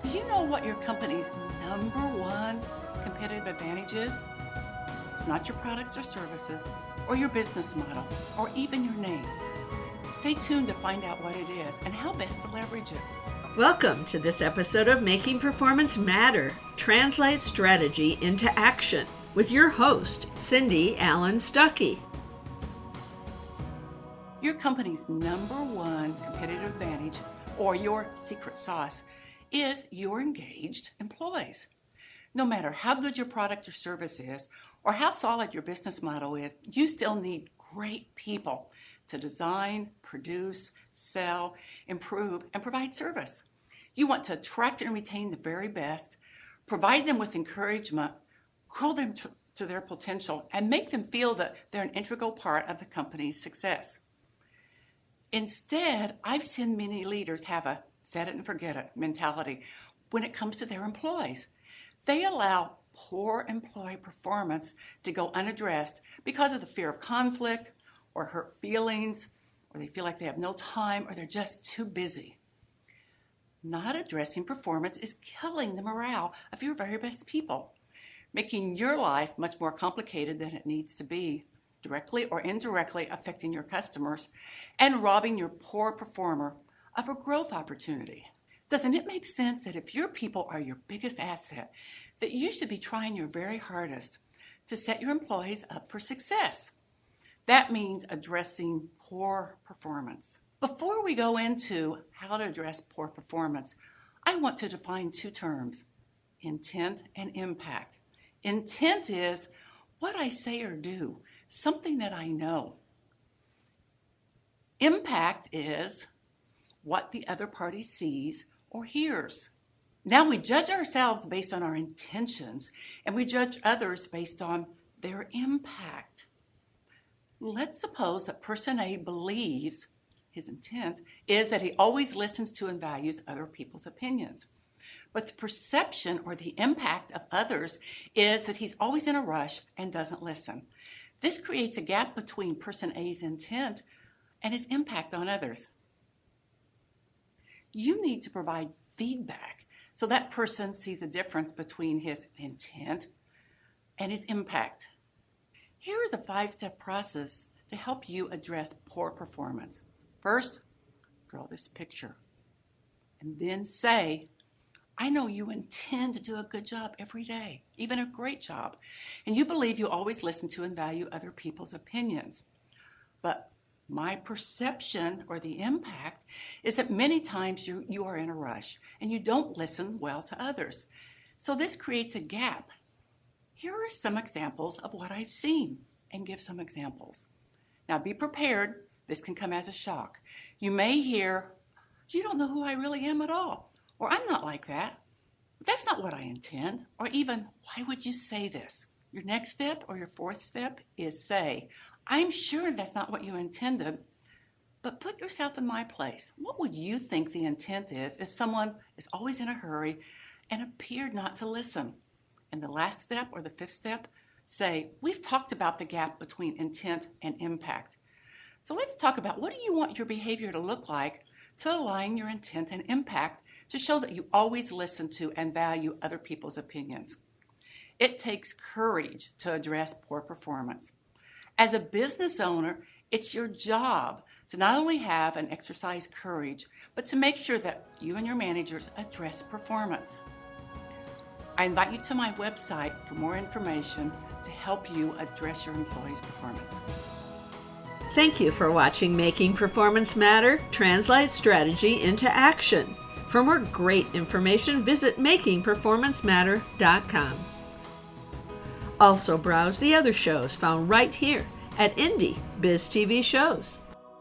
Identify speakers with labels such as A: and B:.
A: Do you know what your company's number one competitive advantage is? It's not your products or services, or your business model, or even your name. Stay tuned to find out what it is and how best to leverage it.
B: Welcome to this episode of Making Performance Matter, Translate Strategy into Action, with your host, Cindy Allen Stuckey.
A: Your company's number one competitive advantage, or your secret sauce, is your engaged employees. No matter how good your product or service is, or how solid your business model is, you still need great people to design, produce, sell, improve, and provide service. You want to attract and retain the very best, provide them with encouragement, grow them to their potential, and make them feel that they're an integral part of the company's success. Instead, I've seen many leaders have a set it and forget it mentality when it comes to their employees. They allow poor employee performance to go unaddressed because of the fear of conflict or hurt feelings, or they feel like they have no time, or they're just too busy. Not addressing performance is killing the morale of your very best people, making your life much more complicated than it needs to be, directly or indirectly affecting your customers, and robbing your poor performer of a growth opportunity. Doesn't it make sense that if your people are your biggest asset, that you should be trying your very hardest to set your employees up for success? That means addressing poor performance. Before we go into how to address poor performance, I want to define two terms: intent and impact. Intent is what I say or do, something that I know. Impact is what the other party sees or hears. Now we judge ourselves based on our intentions, and we judge others based on their impact. Let's suppose that person A believes his intent is that he always listens to and values other people's opinions. But the perception or the impact of others is that he's always in a rush and doesn't listen. This creates a gap between person A's intent and his impact on others. You need to provide feedback so that person sees the difference between his intent and his impact. Here is a 5-step process to help you address poor performance. First, draw this picture, and then say, I know you intend to do a good job every day, even a great job, and you believe you always listen to and value other people's opinions. But my perception or the impact is that many times you are in a rush and you don't listen well to others. So this creates a gap. Here are some examples of what I've seen, and give some examples. Now be prepared. This can come as a shock. You may hear, you don't know who I really am at all, or I'm not like that. That's not what I intend, or even, why would you say this? Your next step or your fourth step is say, I'm sure that's not what you intended, but put yourself in my place. What would you think the intent is if someone is always in a hurry and appeared not to listen? And the last step or the fifth step, say, we've talked about the gap between intent and impact. So let's talk about, what do you want your behavior to look like to align your intent and impact to show that you always listen to and value other people's opinions? It takes courage to address poor performance. As a business owner, it's your job to not only have and exercise courage, but to make sure that you and your managers address performance. I invite you to my website for more information to help you address your employees' performance.
B: Thank you for watching Making Performance Matter, Translate Strategy into Action. For more great information, visit makingperformancematter.com. Also browse the other shows found right here at Indie Biz TV Shows.